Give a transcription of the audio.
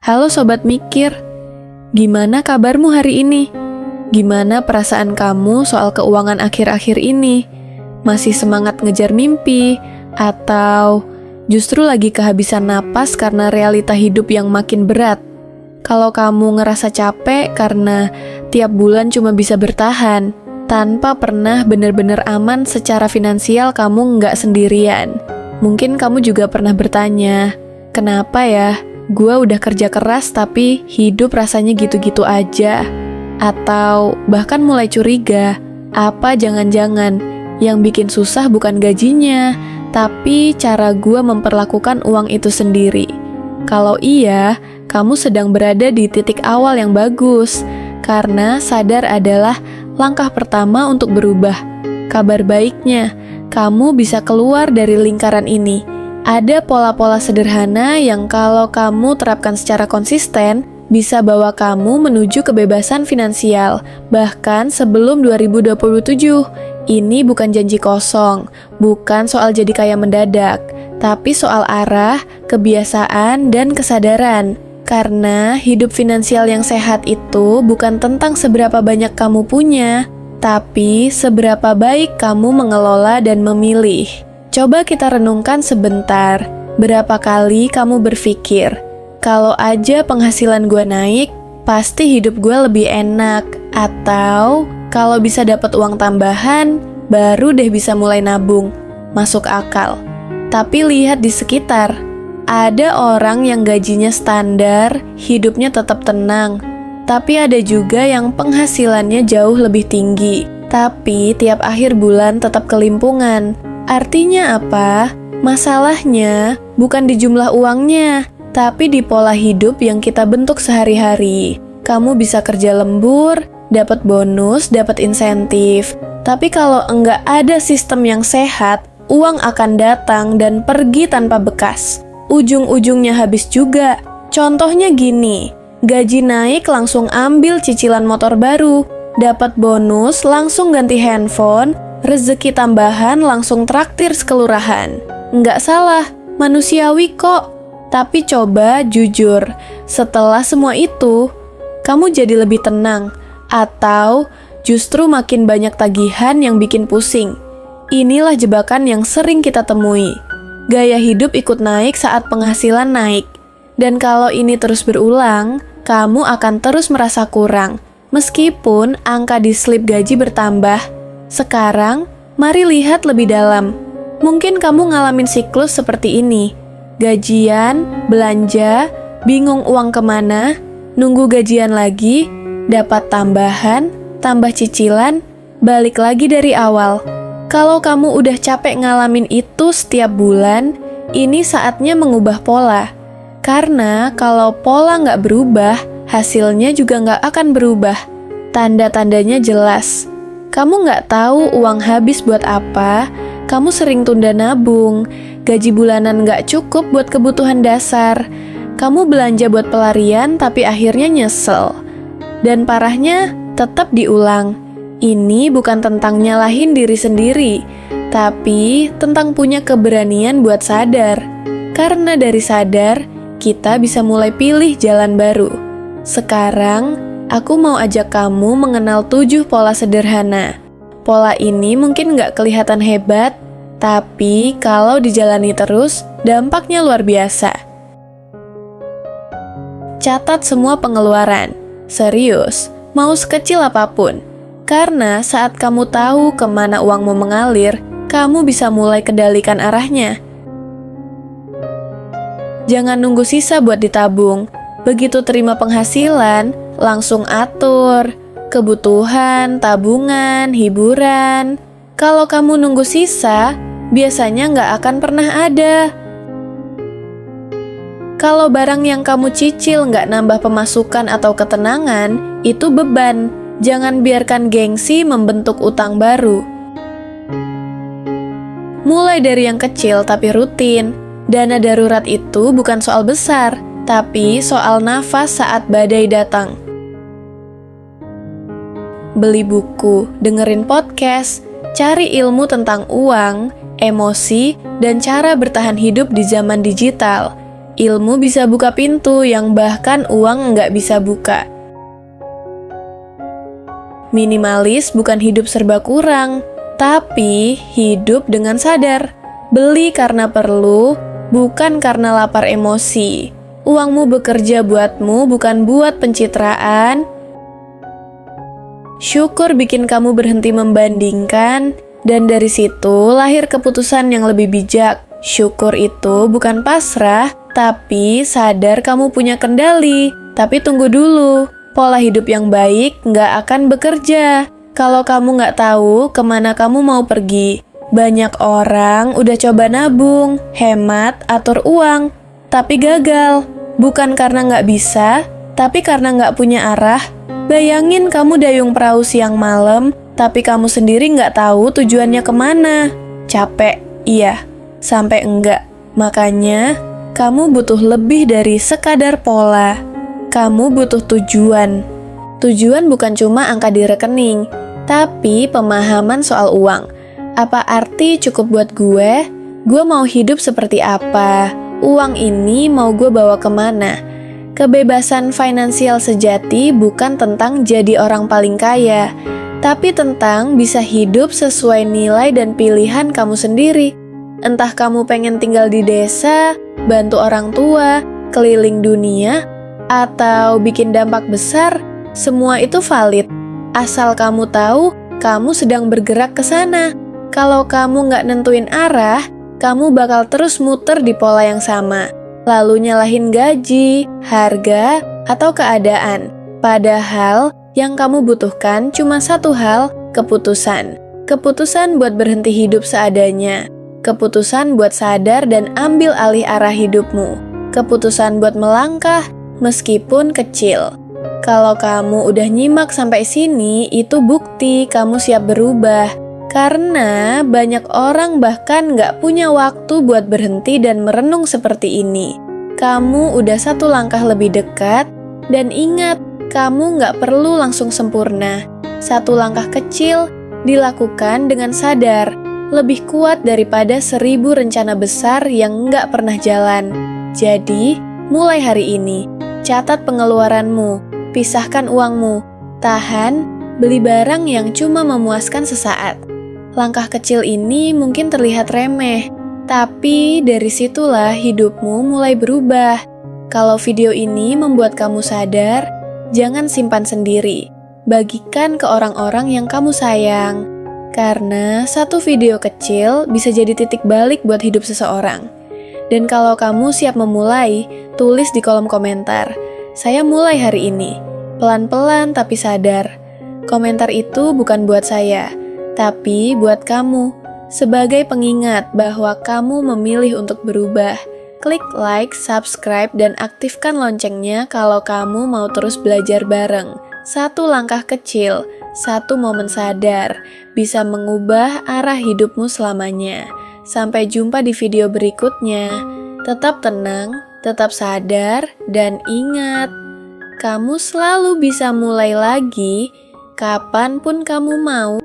Halo Sobat Mikir, gimana kabarmu hari ini? Gimana perasaan kamu soal keuangan akhir-akhir ini? Masih semangat ngejar mimpi? Atau justru lagi kehabisan napas karena realita hidup yang makin berat? Kalau kamu ngerasa capek karena tiap bulan cuma bisa bertahan, tanpa pernah benar-benar aman secara finansial, kamu nggak sendirian. Mungkin kamu juga pernah bertanya, kenapa ya? Gua udah kerja keras tapi hidup rasanya gitu-gitu aja. Atau bahkan mulai curiga, apa jangan-jangan yang bikin susah bukan gajinya, tapi cara gua memperlakukan uang itu sendiri. Kalau iya, kamu sedang berada di titik awal yang bagus, karena sadar adalah langkah pertama untuk berubah. Kabar baiknya, kamu bisa keluar dari lingkaran ini. Ada pola-pola sederhana yang kalau kamu terapkan secara konsisten, bisa bawa kamu menuju kebebasan finansial, bahkan sebelum 2027. Ini bukan janji kosong, bukan soal jadi kaya mendadak, tapi soal arah, kebiasaan, dan kesadaran. Karena hidup finansial yang sehat itu bukan tentang seberapa banyak kamu punya, tapi seberapa baik kamu mengelola dan memilih. Coba kita renungkan sebentar, berapa kali kamu berpikir, kalau aja penghasilan gue naik, pasti hidup gue lebih enak. Atau, kalau bisa dapat uang tambahan, baru deh bisa mulai nabung. Masuk akal. Tapi lihat di sekitar, ada orang yang gajinya standar, hidupnya tetap tenang. Tapi ada juga yang penghasilannya jauh lebih tinggi, tapi tiap akhir bulan tetap kelimpungan. Artinya apa? Masalahnya bukan di jumlah uangnya, tapi di pola hidup yang kita bentuk sehari-hari. Kamu bisa kerja lembur, dapat bonus, dapat insentif. Tapi kalau enggak ada sistem yang sehat, uang akan datang dan pergi tanpa bekas. Ujung-ujungnya habis juga. Contohnya gini, gaji naik langsung ambil cicilan motor baru, dapat bonus langsung ganti handphone, rezeki tambahan langsung traktir sekelurahan. Nggak salah, manusiawi kok. Tapi coba jujur, setelah semua itu, kamu jadi lebih tenang? Atau justru makin banyak tagihan yang bikin pusing? Inilah jebakan yang sering kita temui. Gaya hidup ikut naik saat penghasilan naik. Dan kalau ini terus berulang, kamu akan terus merasa kurang. Meskipun angka di slip gaji bertambah. Sekarang, mari lihat lebih dalam. Mungkin kamu ngalamin siklus seperti ini. Gajian, belanja, bingung uang kemana, nunggu gajian lagi, dapat tambahan, tambah cicilan, balik lagi dari awal. Kalau kamu udah capek ngalamin itu setiap bulan, ini saatnya mengubah pola. Karena kalau pola nggak berubah, hasilnya juga nggak akan berubah. Tanda-tandanya jelas. Kamu nggak tahu uang habis buat apa, kamu sering tunda nabung, gaji bulanan nggak cukup buat kebutuhan dasar, kamu belanja buat pelarian tapi akhirnya nyesel. Dan parahnya, tetap diulang. Ini bukan tentang nyalahin diri sendiri, tapi tentang punya keberanian buat sadar. Karena dari sadar, kita bisa mulai pilih jalan baru. Sekarang, aku mau ajak kamu mengenal 7 pola sederhana. Pola ini mungkin nggak kelihatan hebat, tapi kalau dijalani terus, dampaknya luar biasa. Catat semua pengeluaran. Serius, mau sekecil apapun. Karena saat kamu tahu kemana uangmu mengalir, kamu bisa mulai kendalikan arahnya. Jangan nunggu sisa buat ditabung. Begitu terima penghasilan, langsung atur kebutuhan, tabungan, hiburan. Kalau kamu nunggu sisa, biasanya nggak akan pernah ada. Kalau barang yang kamu cicil nggak nambah pemasukan atau ketenangan, itu beban. Jangan biarkan gengsi membentuk utang baru. Mulai dari yang kecil tapi rutin. Dana darurat itu bukan soal besar, tapi soal nafas saat badai datang. Beli buku, dengerin podcast, cari ilmu tentang uang, emosi, dan cara bertahan hidup di zaman digital. Ilmu bisa buka pintu yang bahkan uang nggak bisa buka. Minimalis bukan hidup serba kurang, tapi hidup dengan sadar. Beli karena perlu, bukan karena lapar emosi. Uangmu bekerja buatmu, bukan buat pencitraan. Syukur bikin kamu berhenti membandingkan, dan dari situ lahir keputusan yang lebih bijak. Syukur itu bukan pasrah, tapi sadar kamu punya kendali. Tapi tunggu dulu. Pola hidup yang baik nggak akan bekerja kalau kamu nggak tahu kemana kamu mau pergi. Banyak orang udah coba nabung, hemat, atur uang, tapi gagal. Bukan karena nggak bisa, tapi karena nggak punya arah. Bayangin kamu dayung perahu siang malam, tapi kamu sendiri nggak tahu tujuannya kemana. Capek, iya, sampai enggak. Makanya, kamu butuh lebih dari sekadar pola. Kamu butuh tujuan. Tujuan bukan cuma angka di rekening, tapi pemahaman soal uang. Apa arti cukup buat gue? Gue mau hidup seperti apa? Uang ini mau gue bawa kemana? Kebebasan finansial sejati bukan tentang jadi orang paling kaya, tapi tentang bisa hidup sesuai nilai dan pilihan kamu sendiri. Entah kamu pengen tinggal di desa, bantu orang tua, keliling dunia, atau bikin dampak besar, semua itu valid. Asal kamu tahu, kamu sedang bergerak ke sana. Kalau kamu nggak nentuin arah, kamu bakal terus muter di pola yang sama. Lalu nyalahin gaji, harga, atau keadaan. Padahal, yang kamu butuhkan cuma satu hal, keputusan. Keputusan buat berhenti hidup seadanya. Keputusan buat sadar dan ambil alih arah hidupmu. Keputusan buat melangkah, meskipun kecil. Kalau kamu udah nyimak sampai sini, itu bukti kamu siap berubah. Karena banyak orang bahkan nggak punya waktu buat berhenti dan merenung seperti ini. Kamu udah satu langkah lebih dekat, dan ingat, kamu nggak perlu langsung sempurna. Satu langkah kecil dilakukan dengan sadar, lebih kuat daripada 1000 rencana besar yang nggak pernah jalan. Jadi, mulai hari ini, catat pengeluaranmu, pisahkan uangmu, tahan, beli barang yang cuma memuaskan sesaat. Langkah kecil ini mungkin terlihat remeh, tapi dari situlah hidupmu mulai berubah. Kalau video ini membuat kamu sadar, jangan simpan sendiri. Bagikan ke orang-orang yang kamu sayang. Karena satu video kecil bisa jadi titik balik buat hidup seseorang. Dan kalau kamu siap memulai, tulis di kolom komentar, "Saya mulai hari ini." Pelan-pelan tapi sadar. Komentar itu bukan buat saya, tapi buat kamu. Sebagai pengingat bahwa kamu memilih untuk berubah. Klik like, subscribe, dan aktifkan loncengnya kalau kamu mau terus belajar bareng. Satu langkah kecil, satu momen sadar, bisa mengubah arah hidupmu selamanya. Sampai jumpa di video berikutnya. Tetap tenang, tetap sadar, dan ingat, kamu selalu bisa mulai lagi kapanpun kamu mau.